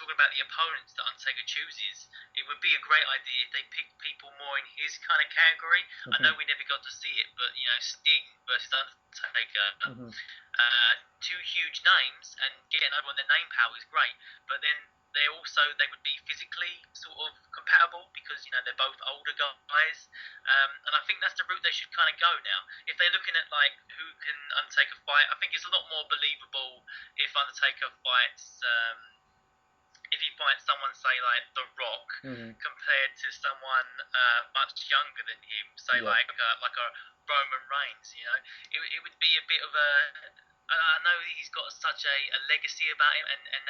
talking about the opponents that Undertaker chooses, it would be a great idea if they pick people more in his kind of category. I know we never got to see it, but Sting versus Undertaker, two huge names, and getting over on their name power is great. But then they would be physically sort of compatible because they're both older guys, and I think that's the route they should kind of go now. If they're looking at like who can Undertaker fight, I think it's a lot more believable if Undertaker fights. If he fights someone, say like The Rock, compared to someone much younger than him, say like a Roman Reigns, it would be a bit of a. I know he's got such a legacy about him, and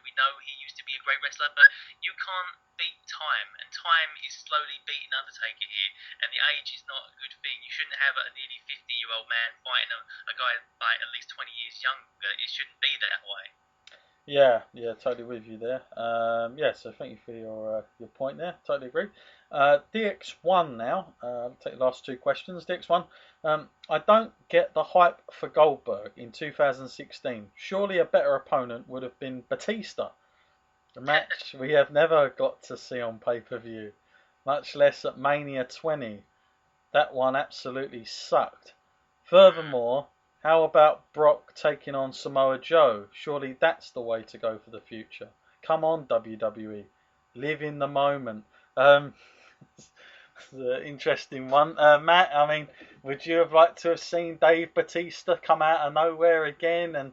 we know he used to be a great wrestler, but you can't beat time, and time is slowly beating Undertaker here, and the age is not a good thing. You shouldn't have a nearly 50-year-old man fighting a guy like at least 20 years younger. It shouldn't be that way. Yeah, totally with you there. So thank you for your point there. Totally agree. DX1 now. Take the last two questions. DX1. I don't get the hype for Goldberg in 2016. Surely a better opponent would have been Batista. A match we have never got to see on pay-per-view, much less at Mania 20. That one absolutely sucked. Furthermore, how about Brock taking on Samoa Joe? Surely that's the way to go for the future. Come on, WWE. Live in the moment. It's an interesting one. Matt, I mean, would you have liked to have seen Dave Batista come out of nowhere again and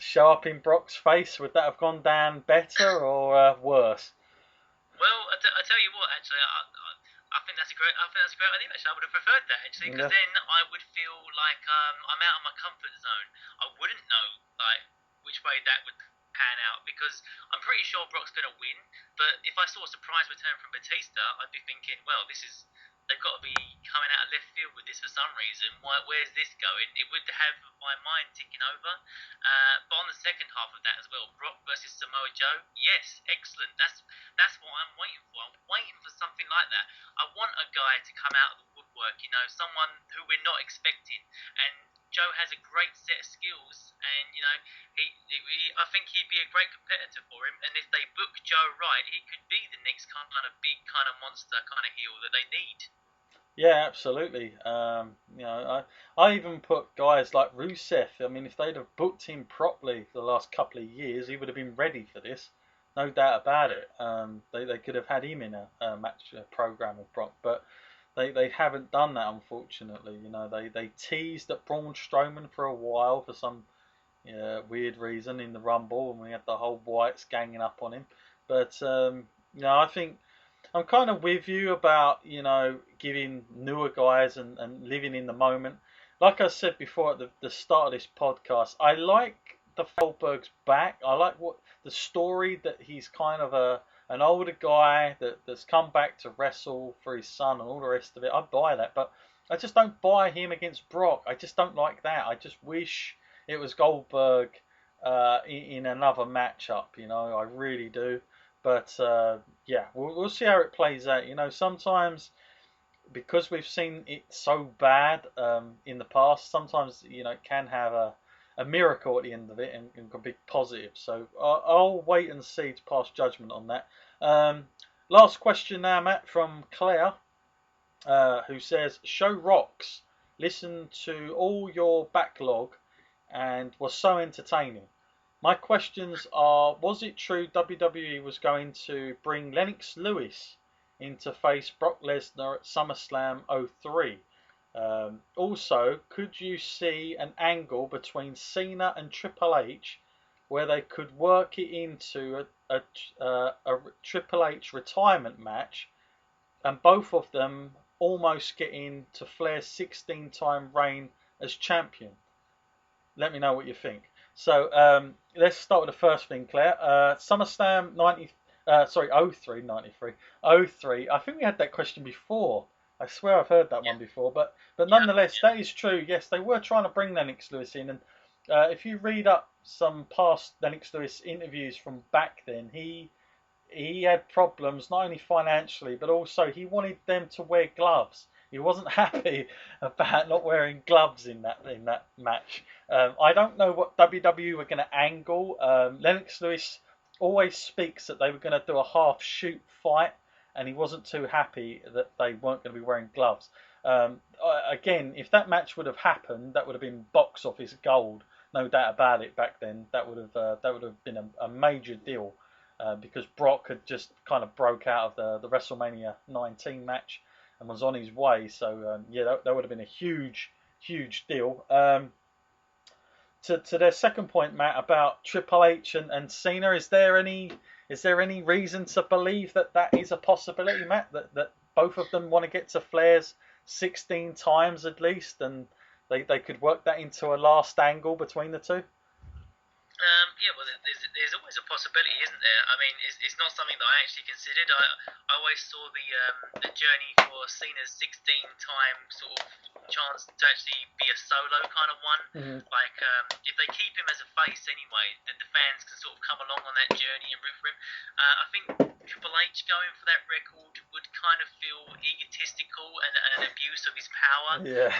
show up in Brock's face? Would that have gone down better or worse? Well, I tell you what, actually, I think that's a great idea. Actually, I would have preferred that actually, because then I would feel like I'm out of my comfort zone. I wouldn't know like which way that would pan out, because I'm pretty sure Brock's going to win. But if I saw a surprise return from Batista, I'd be thinking, well, they've got to be coming out of left field with this for some reason. Where's this going? It would have my mind ticking over. But on the second half of that as well, Brock versus Samoa Joe, yes, excellent. That's what I'm waiting for. I'm waiting for something like that. I want a guy to come out of the woodwork, someone who we're not expecting. And Joe has a great set of skills, and I think he'd be a great competitor for him. And if they book Joe right, he could be the next kind of big kind of monster kind of heel that they need. Yeah, absolutely. I even put guys like Rusev. I mean, if they'd have booked him properly the last couple of years, he would have been ready for this, no doubt about it. They could have had him in a match program with Brock, but they haven't done that, unfortunately. They teased at Braun Strowman for a while for some weird reason in the Rumble, and we had the whole Whites ganging up on him. But I think I'm kind of with you about giving newer guys and living in the moment. Like I said before at the start of this podcast, I like the Goldberg's back. I like the story that he's kind of an older guy that's come back to wrestle for his son and all the rest of it. I buy that, but I just don't buy him against Brock. I just don't like that. I just wish it was Goldberg in another matchup. I really do. But we'll see how it plays out. Sometimes because we've seen it so bad in the past, sometimes it can have a miracle at the end of it and a big positive. So I'll wait and see to pass judgment on that. Last question now, Matt, from Claire, who says, "Show rocks. Listen to all your backlog and was so entertaining. My questions are, was it true WWE was going to bring Lennox Lewis in to face Brock Lesnar at SummerSlam 03? Also, could you see an angle between Cena and Triple H where they could work it into a Triple H retirement match and both of them almost get into Flair's 16-time reign as champion? Let me know what you think." So let's start with the first thing, Claire. SummerSlam 03. I think we had that question before. I swear I've heard that one before. But nonetheless, that is true. Yes, they were trying to bring Lennox Lewis in. And if you read up some past Lennox Lewis interviews from back then, he had problems, not only financially, but also he wanted them to wear gloves. He wasn't happy about not wearing gloves in that match. I don't know what WWE were going to angle. Lennox Lewis always speaks that they were going to do a half shoot fight, and he wasn't too happy that they weren't going to be wearing gloves. Again, if that match would have happened, that would have been box office gold, no doubt about it. Back then, that would have been a major deal, because Brock had just kind of broke out of the WrestleMania 19 match and was on his way. So yeah, that would have been a huge deal. To their second point, Matt, about Triple H and Cena, is there any reason to believe that that is a possibility, Matt? That both of them want to get to Flair's 16 times at least, and they could work that into a last angle between the two? Yeah, well, there's always a possibility, isn't there? I mean, it's not something that I actually considered. I always saw the journey for Cena's 16-time sort of chance to actually be a solo kind of one. Mm-hmm. Like, if they keep him as a face anyway, then the fans can sort of come along on that journey and root for him. I think Triple H going for that record would kind of feel egotistical and an abuse of his power. Yeah.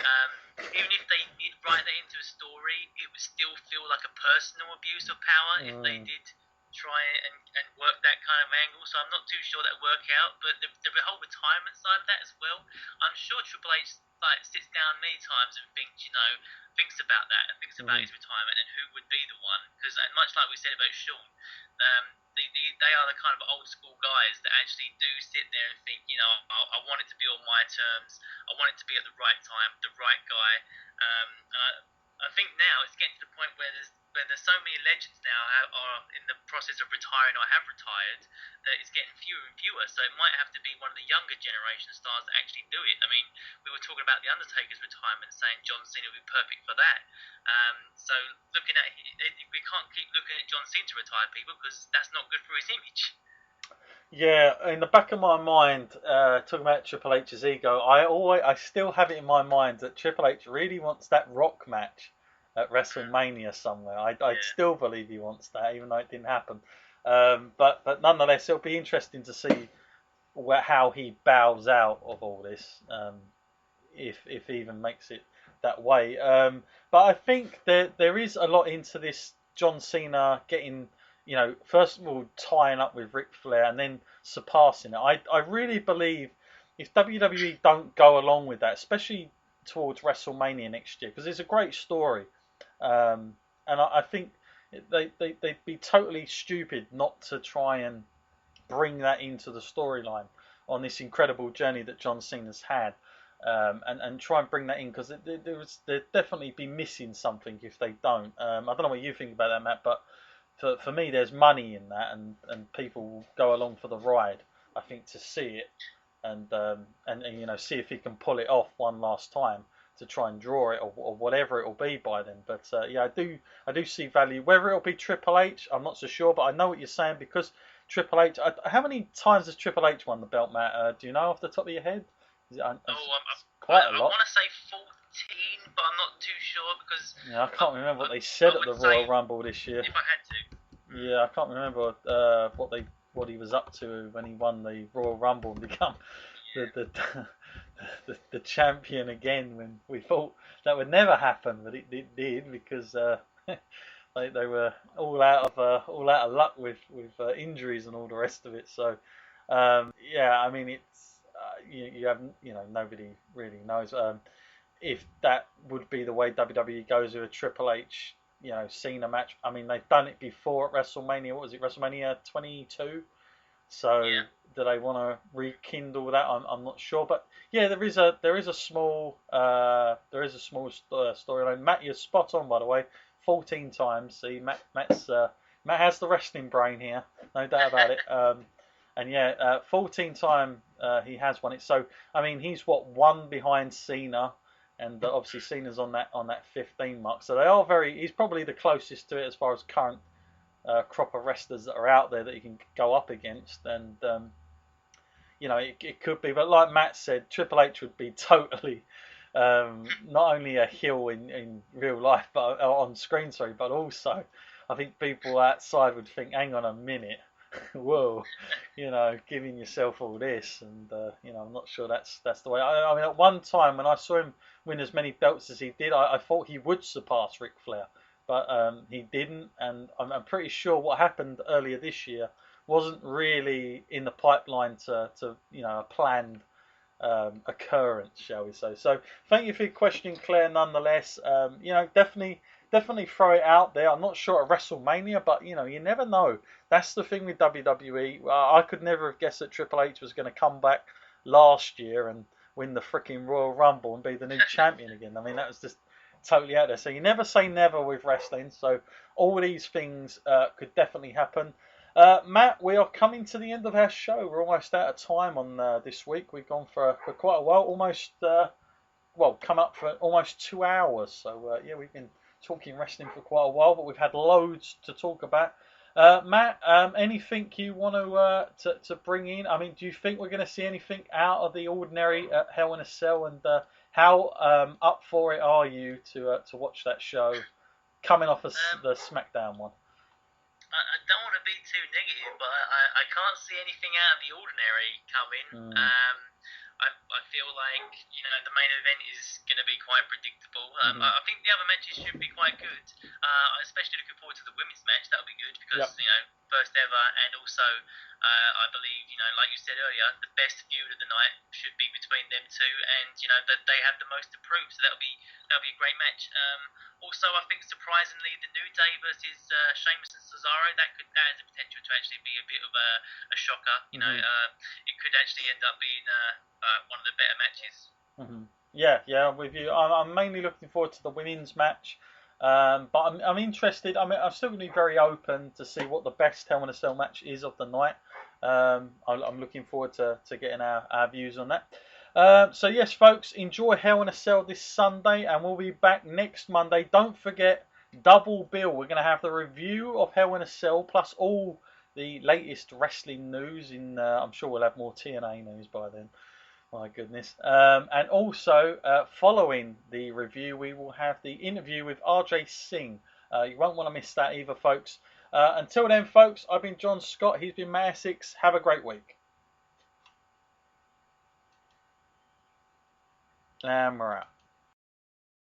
Even if they did write that into a story, it would still feel like a personal abuse of power if they did try and work that kind of angle. So I'm not too sure that would work out. But the whole retirement side of that as well, I'm sure Triple H sits down many times and thinks about that and thinks about his retirement and who would be the one. Because much like we said about Shawn, they are the kind of old school guys that actually do sit there and think, I want it to be on my terms. I want it to be at the right time, the right guy. And I think now it's getting to the point where there's so many legends now are in the process of retiring or have retired that it's getting fewer and fewer. So it might have to be one of the younger generation stars that actually do it. I mean, we were talking about the Undertaker's retirement, saying John Cena would be perfect for that. So looking at we can't keep looking at John Cena to retire people because that's not good for his image. Yeah, in the back of my mind, talking about Triple H's ego, I still have it in my mind that Triple H really wants that Rock match at WrestleMania somewhere. I still believe he wants that, even though it didn't happen. But nonetheless, it'll be interesting to see how he bows out of all this, if he even makes it that way. But I think there is a lot into this John Cena getting, first of all tying up with Ric Flair and then surpassing it. I really believe if WWE don't go along with that, especially towards WrestleMania next year, because it's a great story, and I think they'd be totally stupid not to try and bring that into the storyline on this incredible journey that John Cena's had. And try and bring that in, because they'd definitely be missing something if they don't. I don't know what you think about that, Matt, but for me, there's money in that, and people will go along for the ride, I think, to see it, and see if he can pull it off one last time to try and draw it, or whatever it will be by then. But yeah, I do see value. Whether it'll be Triple H, I'm not so sure, but I know what you're saying, because Triple H. How many times has Triple H won the belt, Matt? Do you know off the top of your head? Quite a lot. I want to say 14, but I'm not too sure because. Yeah, I can't remember what they said at the Royal Rumble this year. If I had to. Yeah, I can't remember what he was up to when he won the Royal Rumble and become the champion again. When we thought that would never happen, but it did, because they were all out of luck with injuries and all the rest of it. So yeah, I mean, it's you have nobody really knows if that would be the way WWE goes with a Triple H Cena match. I mean, they've done it before at WrestleMania. What was it, WrestleMania 22? So do they want to rekindle that? I'm not sure, but yeah, there is a small storyline. Matt, you're spot on, by the way. 14 times. See, Matt has the wrestling brain here, no doubt about it. And yeah, 14 time he has won it. So I mean, he's one behind Cena, and obviously Cena's on that 15 mark. So they are he's probably the closest to it as far as current crop of wrestlers that are out there that he can go up against. And it could be, but like Matt said, Triple H would be totally not only a heel in real life, but on screen, sorry, but also I think people outside would think, hang on a minute. Whoa, giving yourself all this, and I'm not sure that's the way. I mean, at one time when I saw him win as many belts as he did, I thought he would surpass Ric Flair, but he didn't, and I'm pretty sure what happened earlier this year wasn't really in the pipeline to a planned occurrence, shall we say. So thank you for your question, Claire, nonetheless. Definitely throw it out there. I'm not sure at WrestleMania, but you never know. That's the thing with WWE. I could never have guessed that Triple H was going to come back last year and win the freaking Royal Rumble and be the new champion again. I mean, that was just totally out there. So you never say never with wrestling. So all these things could definitely happen. Matt, we are coming to the end of our show. We're almost out of time on this week. We've gone for quite a while, almost come up for almost 2 hours. So we've been talking wrestling for quite a while, but we've had loads to talk about. Matt, anything you want to bring in? I mean, do you think we're going to see anything out of the ordinary at Hell in a Cell? And how up for it are you to watch that show coming off of the SmackDown one? I don't want to be too negative, but I can't see anything out of the ordinary coming. I feel like the main event is going to be quite predictable. I think the other matches should be quite good. Especially looking forward to the women's match. That'll be good because first ever, and also I believe like you said earlier, the best feud of the night should be between them two, and that they have the most to prove. So that'll be a great match. Also, I think surprisingly, the New Day versus Sheamus and Cesaro that has the potential to actually be a bit of a shocker. It could actually end up being one of the better matches. Yeah, I'm with you. I'm mainly looking forward to the women's match, but I'm interested. I mean, I'm still going to be very open to see what the best Hell in a Cell match is of the night. I'm looking forward to getting our views on that. So yes, folks, enjoy Hell in a Cell this Sunday, and we'll be back next Monday. Don't forget, double bill. We're going to have the review of Hell in a Cell plus all the latest wrestling news. I'm sure we'll have more TNA news by then. My goodness. And also, following the review, we will have the interview with RJ Singh. You won't want to miss that either, folks. Until then, folks, I've been John Scott. He's been Matt Essex. Have a great week. And we're out.